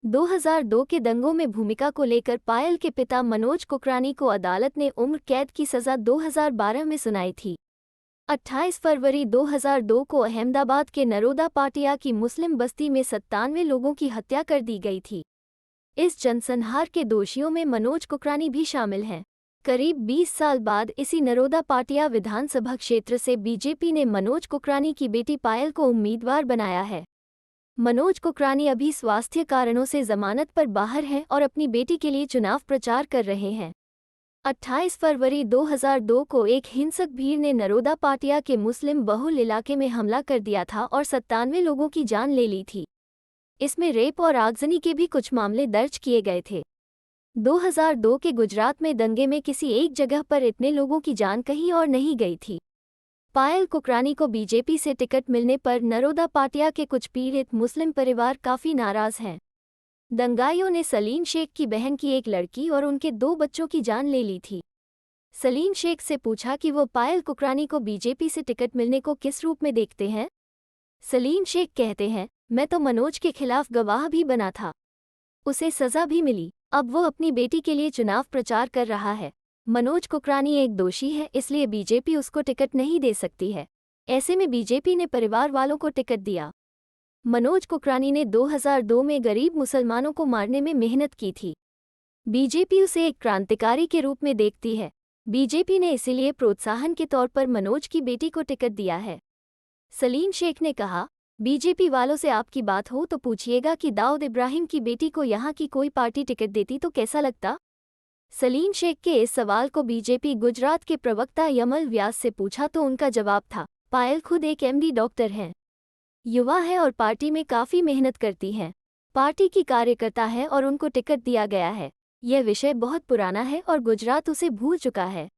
2002 के दंगों में भूमिका को लेकर पायल के पिता मनोज कुकरानी को अदालत ने उम्र कैद की सजा 2012 में सुनाई थी। 28 फरवरी 2002 को अहमदाबाद के नरोदा पाटिया की मुस्लिम बस्ती में 97 लोगों की हत्या कर दी गई थी। इस जनसंहार के दोषियों में मनोज कुकरानी भी शामिल हैं। करीब 20 साल बाद इसी नरोदा पाटिया विधानसभा क्षेत्र से बीजेपी ने मनोज कुकरानी की बेटी पायल को उम्मीदवार बनाया है। मनोज कुकरानी अभी स्वास्थ्य कारणों से जमानत पर बाहर हैं और अपनी बेटी के लिए चुनाव प्रचार कर रहे हैं। 28 फरवरी 2002 को एक हिंसक भीड़ ने नरोदा पाटिया के मुस्लिम बहुल इलाके में हमला कर दिया था और 97 लोगों की जान ले ली थी। इसमें रेप और आगजनी के भी कुछ मामले दर्ज किए गए थे। 2002 के गुजरात में दंगे में किसी एक जगह पर इतने लोगों की जान कहीं और नहीं गई थी। पायल कुकरानी को बीजेपी से टिकट मिलने पर नरोदा पाटिया के कुछ पीड़ित मुस्लिम परिवार काफी नाराज हैं। दंगाइयों ने सलीम शेख की बहन की एक लड़की और उनके 2 बच्चों की जान ले ली थी। सलीम शेख से पूछा कि वो पायल कुकरानी को बीजेपी से टिकट मिलने को किस रूप में देखते हैं। सलीम शेख कहते हैं, मैं तो मनोज के खिलाफ गवाह भी बना था, उसे सजा भी मिली, अब वो अपनी बेटी के लिए चुनाव प्रचार कर रहा है। मनोज कुकरानी एक दोषी है, इसलिए बीजेपी उसको टिकट नहीं दे सकती है। ऐसे में बीजेपी ने परिवार वालों को टिकट दिया। मनोज कुकरानी ने 2002 में गरीब मुसलमानों को मारने में मेहनत की थी। बीजेपी उसे एक क्रांतिकारी के रूप में देखती है। बीजेपी ने इसीलिए प्रोत्साहन के तौर पर मनोज की बेटी को टिकट दिया है। सलीम शेख ने कहा, बीजेपी वालों से आपकी बात हो तो पूछिएगा कि दाऊद इब्राहिम की बेटी को यहाँ की कोई पार्टी टिकट देती तो कैसा लगता। सलीम शेख के इस सवाल को बीजेपी गुजरात के प्रवक्ता यमल व्यास से पूछा तो उनका जवाब था, पायल खुद एक एमडी डॉक्टर हैं, युवा है और पार्टी में काफ़ी मेहनत करती हैं। पार्टी की कार्यकर्ता है और उनको टिकट दिया गया है। यह विषय बहुत पुराना है और गुजरात उसे भूल चुका है।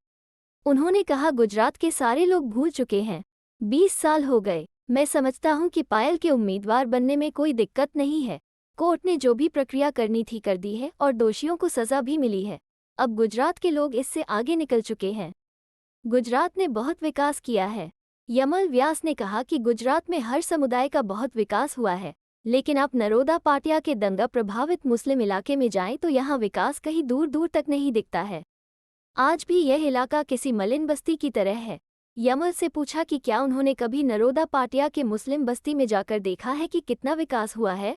उन्होंने कहा, गुजरात के सारे लोग भूल चुके हैं। 20 साल हो गए। मैं समझता हूं कि पायल के उम्मीदवार बनने में कोई दिक्कत नहीं है। कोर्ट ने जो भी प्रक्रिया करनी थी कर दी है और दोषियों को सजा भी मिली है। अब गुजरात के लोग इससे आगे निकल चुके हैं। गुजरात ने बहुत विकास किया है। यमल व्यास ने कहा कि गुजरात में हर समुदाय का बहुत विकास हुआ है, लेकिन आप नरोदा पाटिया के दंगा प्रभावित मुस्लिम इलाके में जाएं तो यहाँ विकास कहीं दूर दूर तक नहीं दिखता है। आज भी यह इलाका किसी मलिन बस्ती की तरह है। यमल से पूछा कि क्या उन्होंने कभी नरोदा पाटिया के मुस्लिम बस्ती में जाकर देखा है कि कितना विकास हुआ है।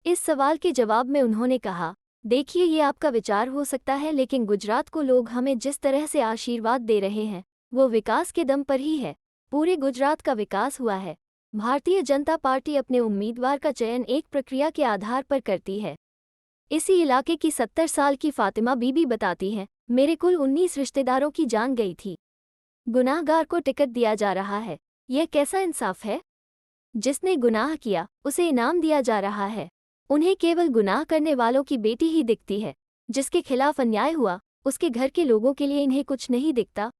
इस सवाल के जवाब में उन्होंने कहा, देखिए, ये आपका विचार हो सकता है, लेकिन गुजरात को लोग हमें जिस तरह से आशीर्वाद दे रहे हैं वो विकास के दम पर ही है। पूरे गुजरात का विकास हुआ है। भारतीय जनता पार्टी अपने उम्मीदवार का चयन एक प्रक्रिया के आधार पर करती है। इसी इलाके की 70 साल की फातिमा बीबी बताती हैं, मेरे कुल 19 रिश्तेदारों की जान गई थी। गुनाहगार को टिकट दिया जा रहा है, यह कैसा इंसाफ है। जिसने गुनाह किया उसे इनाम दिया जा रहा है। उन्हें केवल गुनाह करने वालों की बेटी ही दिखती है। जिसके खिलाफ अन्याय हुआ उसके घर के लोगों के लिए इन्हें कुछ नहीं दिखता।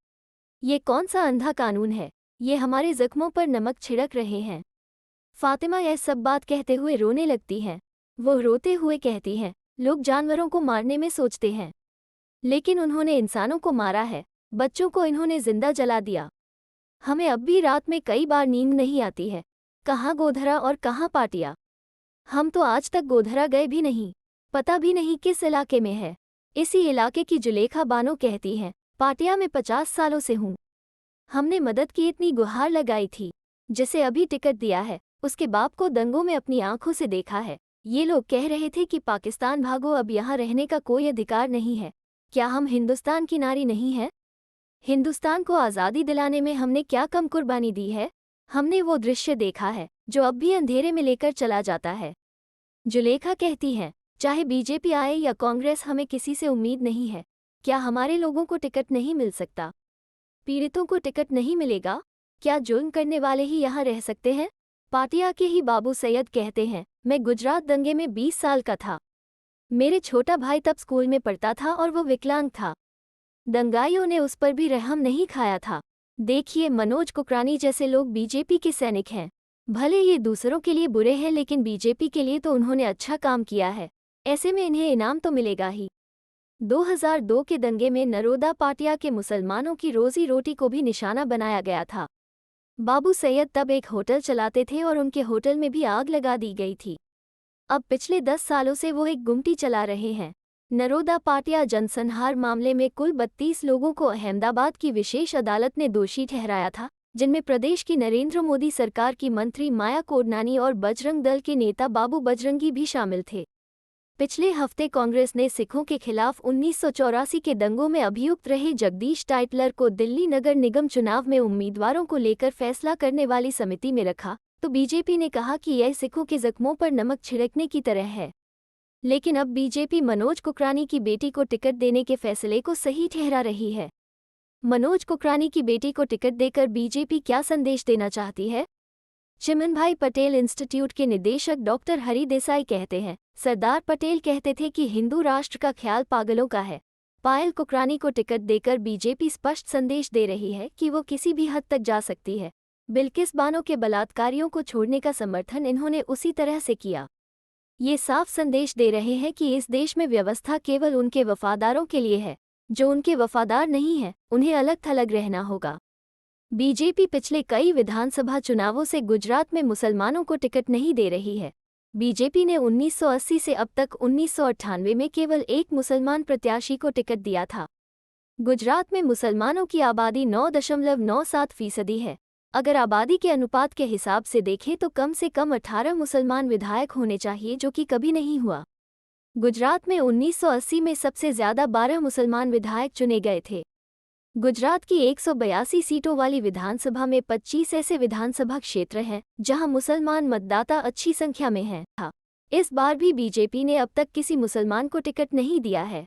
ये कौन सा अंधा कानून है। ये हमारे जख्मों पर नमक छिड़क रहे हैं। फातिमा यह सब बात कहते हुए रोने लगती हैं। वो रोते हुए कहती हैं, लोग जानवरों को मारने में सोचते हैं, लेकिन उन्होंने इंसानों को मारा है। बच्चों को इन्होंने जिंदा जला दिया। हमें अब भी रात में कई बार नींद नहीं आती है। कहाँ गोधरा और कहाँ पाटिया। हम तो आज तक गोधरा गए भी नहीं, पता भी नहीं किस इलाके में है। इसी इलाके की जुलेखा बानो कहती हैं, पाटिया में 50 सालों से हूँ। हमने मदद की इतनी गुहार लगाई थी। जिसे अभी टिकट दिया है उसके बाप को दंगों में अपनी आंखों से देखा है। ये लोग कह रहे थे कि पाकिस्तान भागो, अब यहाँ रहने का कोई अधिकार नहीं है। क्या हम हिंदुस्तान की नारी नहीं है। हिंदुस्तान को आज़ादी दिलाने में हमने क्या कम कुर्बानी दी है। हमने वो दृश्य देखा है जो अब भी अंधेरे में लेकर चला जाता है। जुलेखा कहती हैं, चाहे बीजेपी आए या कांग्रेस, हमें किसी से उम्मीद नहीं है। क्या हमारे लोगों को टिकट नहीं मिल सकता। पीड़ितों को टिकट नहीं मिलेगा। क्या जुल्म करने वाले ही यहाँ रह सकते हैं। पाटिया के ही बाबू सैयद कहते हैं, मैं गुजरात दंगे में 20 साल का था। मेरे छोटा भाई तब स्कूल में पढ़ता था और वो विकलांग था। दंगाइयों ने उस पर भी रहम नहीं खाया था। देखिए, मनोज कुकरानी जैसे लोग बीजेपी के सैनिक हैं। भले ये दूसरों के लिए बुरे हैं, लेकिन बीजेपी के लिए तो उन्होंने अच्छा काम किया है। ऐसे में इन्हें इनाम तो मिलेगा ही। 2002 के दंगे में नरोदा पाटिया के मुसलमानों की रोजी रोटी को भी निशाना बनाया गया था। बाबू सैयद तब एक होटल चलाते थे और उनके होटल में भी आग लगा दी गई थी। अब पिछले 10 सालों से वो एक गुमटी चला रहे हैं। नरोदा पाटिया जनसंहार मामले में कुल 32 लोगों को अहमदाबाद की विशेष अदालत ने दोषी ठहराया था, जिनमें प्रदेश की नरेंद्र मोदी सरकार की मंत्री माया कोडनानी और बजरंग दल के नेता बाबू बजरंगी भी शामिल थे। पिछले हफ्ते कांग्रेस ने सिखों के खिलाफ 1984 के दंगों में अभियुक्त रहे जगदीश टाइटलर को दिल्ली नगर निगम चुनाव में उम्मीदवारों को लेकर फैसला करने वाली समिति में रखा, तो बीजेपी ने कहा कि यह सिखों के जख्मों पर नमक छिड़कने की तरह है। लेकिन अब बीजेपी मनोज कुकरानी की बेटी को टिकट देने के फैसले को सही ठहरा रही है। मनोज कुकरानी की बेटी को टिकट देकर बीजेपी क्या संदेश देना चाहती है? चिमनभाई पटेल इंस्टीट्यूट के निदेशक डॉक्टर हरि देसाई कहते हैं, सरदार पटेल कहते थे कि हिंदू राष्ट्र का ख्याल पागलों का है। पायल कुकरानी को टिकट देकर बीजेपी स्पष्ट संदेश दे रही है कि वो किसी भी हद तक जा सकती है। बिल्किस बानो के बलात्कारियों को छोड़ने का समर्थन इन्होंने उसी तरह से किया। ये साफ संदेश दे रहे हैं कि इस देश में व्यवस्था केवल उनके वफादारों के लिए है। जो उनके वफादार नहीं हैं, उन्हें अलग थलग रहना होगा। बीजेपी पिछले कई विधानसभा चुनावों से गुजरात में मुसलमानों को टिकट नहीं दे रही है। बीजेपी ने 1980 से अब तक 1998 में केवल एक मुसलमान प्रत्याशी को टिकट दिया था। गुजरात में मुसलमानों की आबादी 9.97% है। अगर आबादी के अनुपात के हिसाब से देखें तो कम से कम 18 मुसलमान विधायक होने चाहिए, जो कि कभी नहीं हुआ। गुजरात में 1980 में सबसे ज्यादा 12 मुसलमान विधायक चुने गए थे। गुजरात की 182 सीटों वाली विधानसभा में 25 ऐसे विधानसभा क्षेत्र हैं जहां मुसलमान मतदाता अच्छी संख्या में हैं। इस बार भी बीजेपी ने अब तक किसी मुसलमान को टिकट नहीं दिया है।